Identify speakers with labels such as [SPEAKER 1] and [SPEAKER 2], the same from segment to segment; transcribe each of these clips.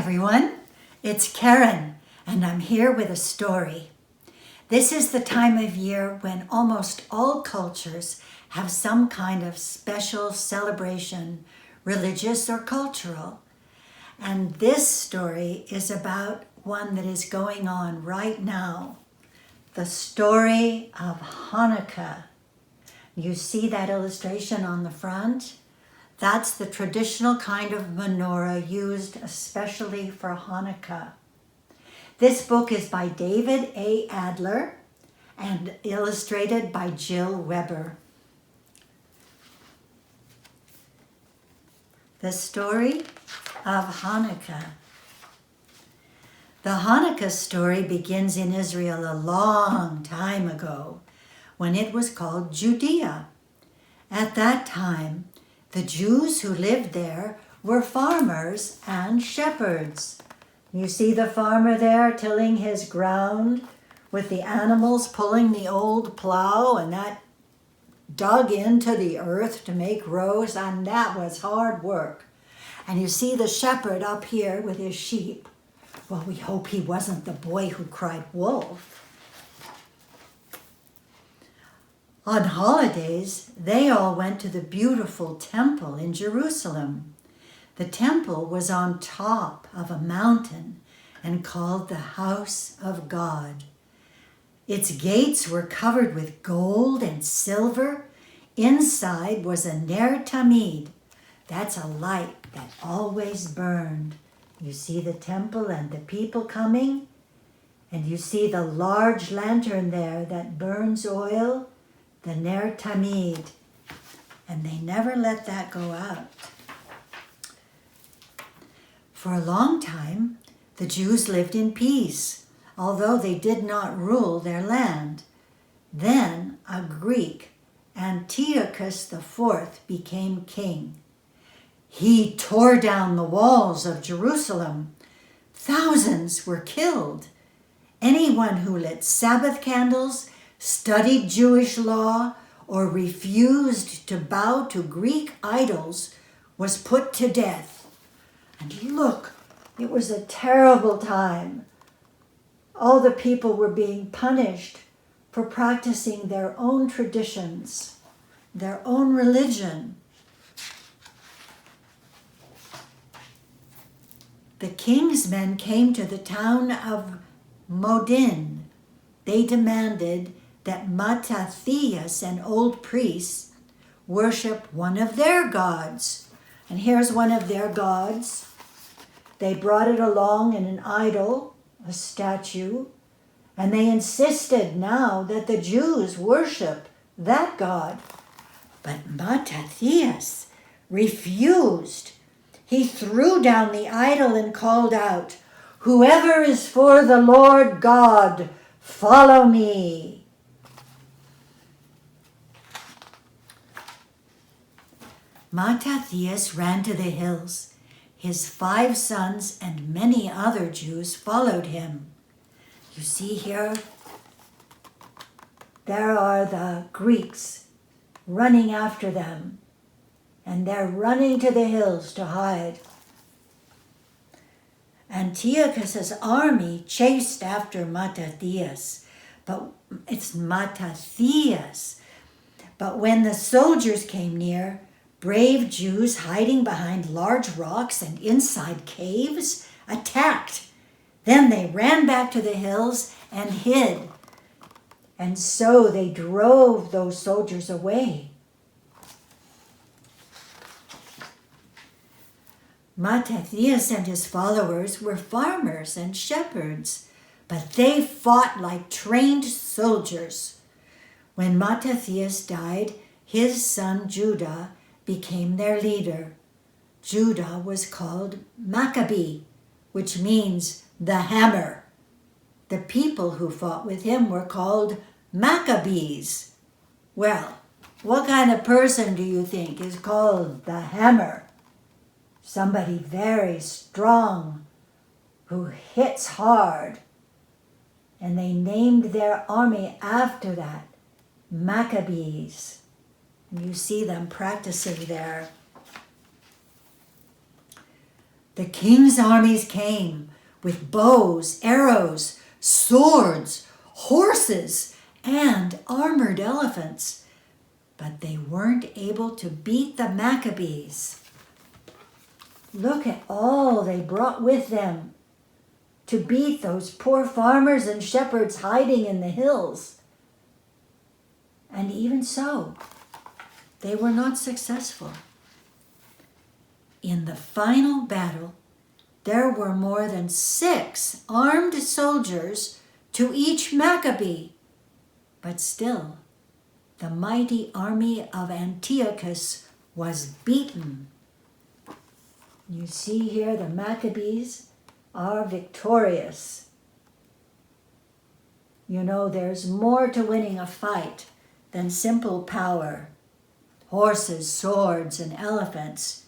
[SPEAKER 1] everyone, it's Karen, and I'm here with a story. This is the time of year when almost all cultures have some kind of special celebration, religious or cultural. And this story is about one that is going on right now. The story of Hanukkah. You see that illustration on the front? That's the traditional kind of menorah used especially for Hanukkah. This book is by David A. Adler and illustrated by Jill Weber. The story of Hanukkah. The Hanukkah story begins in Israel a long time ago, when it was called Judea. At that time, the Jews who lived there were farmers and shepherds. You see the farmer there tilling his ground with the animals pulling the old plow, and that dug into the earth to make rows, and that was hard work. And you see the shepherd up here with his sheep. Well, we hope he wasn't the boy who cried wolf. On holidays, they all went to the beautiful temple in Jerusalem. The temple was on top of a mountain and called the House of God. Its gates were covered with gold and silver. Inside was a ner tamid. That's a light that always burned. You see the temple and the people coming, and you see the large lantern there that burns oil, the ner tamid, and they never let that go out. For a long time, the Jews lived in peace, although they did not rule their land. Then a Greek, Antiochus IV, became king. He tore down the walls of Jerusalem. Thousands were killed. Anyone who lit Sabbath candles, studied Jewish law, or refused to bow to Greek idols was put to death. And look, it was a terrible time. All the people were being punished for practicing their own traditions, their own religion. The king's men came to the town of Modin. They demanded that Mattathias, an old priest, worship one of their gods. And here's one of their gods. They brought it along in an idol, a statue, and they insisted now that the Jews worship that god. But Mattathias refused. He threw down the idol and called out, "Whoever is for the Lord God, follow me." Mattathias ran to the hills. His 5 sons and many other Jews followed him. You see here, there are the Greeks running after them, and they're running to the hills to hide. Antiochus's army chased after Mattathias, but it's Mattathias. But when the soldiers came near, brave Jews hiding behind large rocks and inside caves attacked. Then they ran back to the hills and hid. And so they drove those soldiers away. Mattathias and his followers were farmers and shepherds, but they fought like trained soldiers. When Mattathias died, his son Judah became their leader. Judah was called Maccabee, which means the hammer. The people who fought with him were called Maccabees. Well, what kind of person do you think is called the hammer? Somebody very strong who hits hard. And they named their army after that, Maccabees. And you see them practicing there. The king's armies came with bows, arrows, swords, horses, and armored elephants, but they weren't able to beat the Maccabees. Look at all they brought with them to beat those poor farmers and shepherds hiding in the hills. And even so, they were not successful. In the final battle, there were more than 6 armed soldiers to each Maccabee. But still, the mighty army of Antiochus was beaten. You see here the Maccabees are victorious. You know, there's more to winning a fight than simple power. Horses, swords, and elephants.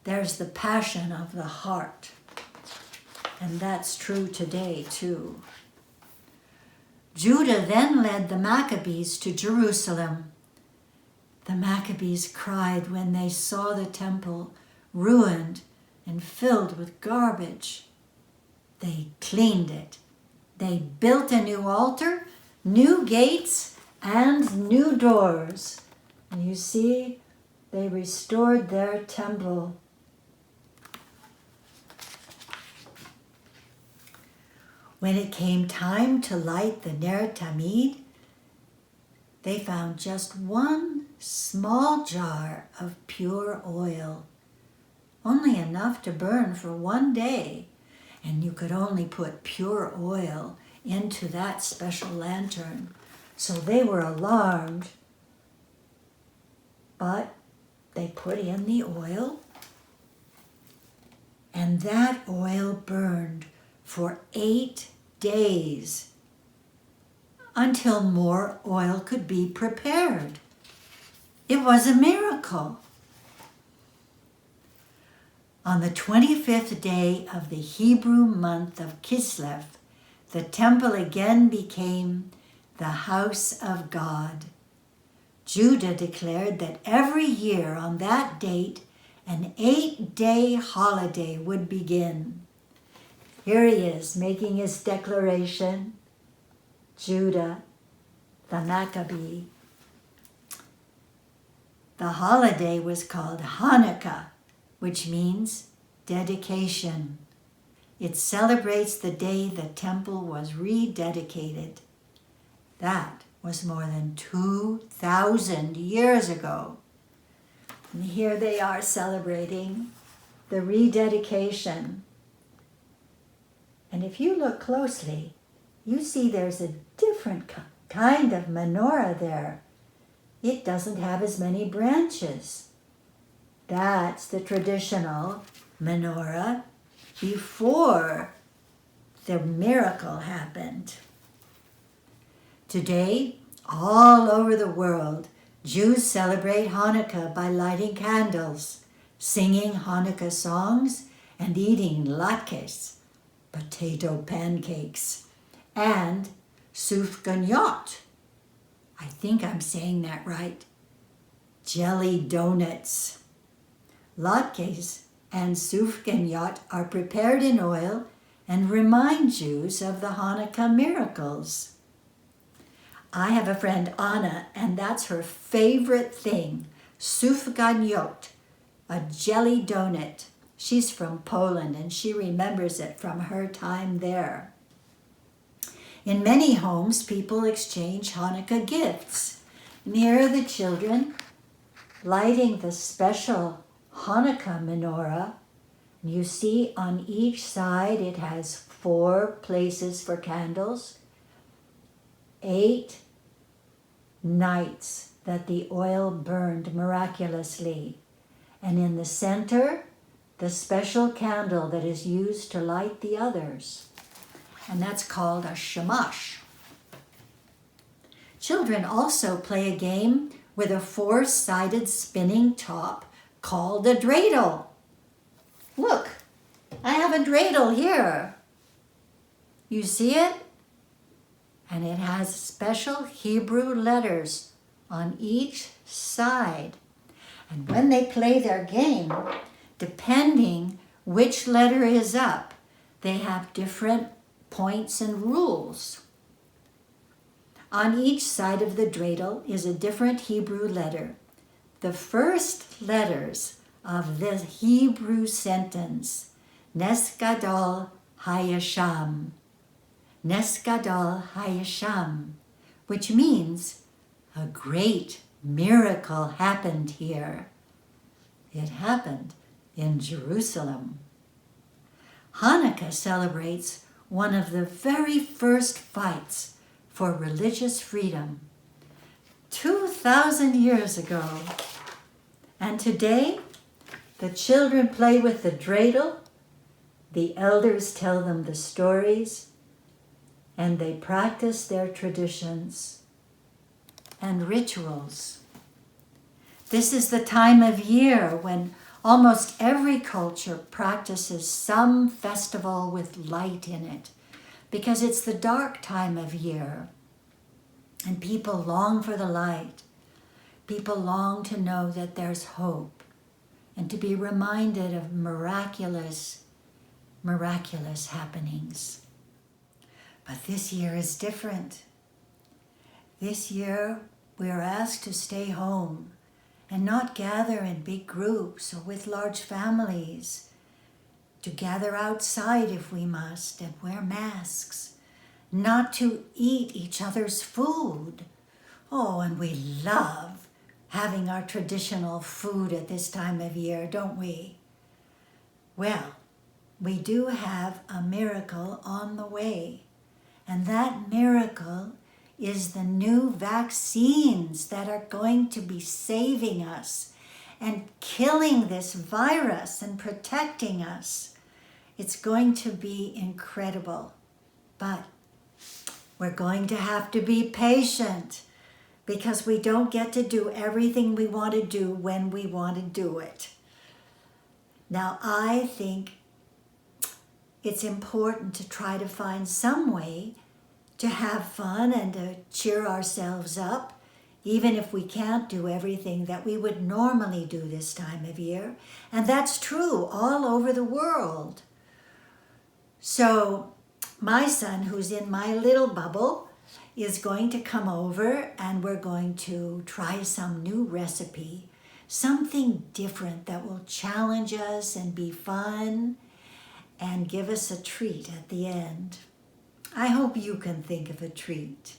[SPEAKER 1] There's the passion of the heart. And that's true today, too. Judah then led the Maccabees to Jerusalem. The Maccabees cried when they saw the temple ruined and filled with garbage. They cleaned it. They built a new altar, new gates, and new doors. And you see, they restored their temple. When it came time to light the Ner Tamid, they found just one small jar of pure oil, only enough to burn for one day. And you could only put pure oil into that special lantern. So they were alarmed, but they put in the oil, and that oil burned for 8 days until more oil could be prepared. It was a miracle. On the 25th day of the Hebrew month of Kislev, the temple again became the house of God. Judah declared that every year on that date, an 8-day holiday would begin. Here he is making his declaration. Judah, the Maccabee. The holiday was called Hanukkah, which means dedication. It celebrates the day the temple was rededicated. That was more than 2,000 years ago. And here they are celebrating the rededication. And if you look closely, you see there's a different kind of menorah there. It doesn't have as many branches. That's the traditional menorah before the miracle happened. Today, all over the world, Jews celebrate Hanukkah by lighting candles, singing Hanukkah songs, and eating latkes, potato pancakes, and sufganiyot. I think I'm saying that right. Jelly donuts. Latkes and sufganiyot are prepared in oil and remind Jews of the Hanukkah miracles. I have a friend, Anna, and that's her favorite thing, sufganiyot, a jelly donut. She's from Poland, and she remembers it from her time there. In many homes, people exchange Hanukkah gifts. And here are the children lighting the special Hanukkah menorah. You see on each side it has 4 places for candles, 8 nights that the oil burned miraculously. And in the center, the special candle that is used to light the others. And that's called a shamash. Children also play a game with a 4-sided spinning top called a dreidel. Look, I have a dreidel here. You see it? And it has special Hebrew letters on each side. And when they play their game, depending which letter is up. They have different points and rules. On each side of the dreidel is a different Hebrew letter. The first letters of the Hebrew sentence, Nes Gadol Hayasham, Nes Gadol Hayasham, which means a great miracle happened here. It happened in Jerusalem. Hanukkah celebrates one of the very first fights for religious freedom 2,000 years ago. And today, the children play with the dreidel, the elders tell them the stories, and they practice their traditions and rituals. This is the time of year when almost every culture practices some festival with light in it, because it's the dark time of year, and people long for the light. People long to know that there's hope and to be reminded of miraculous happenings. But this year is different. This year we are asked to stay home and not gather in big groups or with large families, to gather outside if we must and wear masks, not to eat each other's food. Oh, and we love having our traditional food at this time of year, don't we? Well, we do have a miracle on the way, and that miracle is the new vaccines that are going to be saving us and killing this virus and protecting us. It's going to be incredible, but we're going to have to be patient because we don't get to do everything we want to do when we want to do it. Now, I think it's important to try to find some way to have fun and to cheer ourselves up, even if we can't do everything that we would normally do this time of year. And that's true all over the world. So my son, who's in my little bubble, is going to come over and we're going to try some new recipe, something different that will challenge us and be fun and give us a treat at the end. I hope you can think of a treat.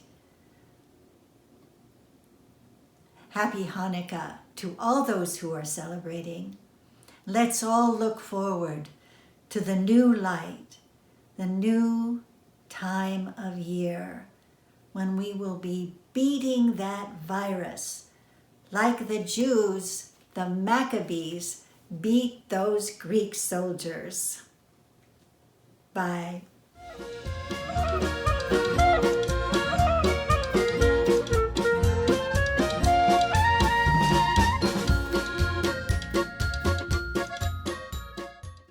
[SPEAKER 1] Happy Hanukkah to all those who are celebrating. Let's all look forward to the new light, the new time of year when we will be beating that virus like the Jews, the Maccabees, beat those Greek soldiers. Bye.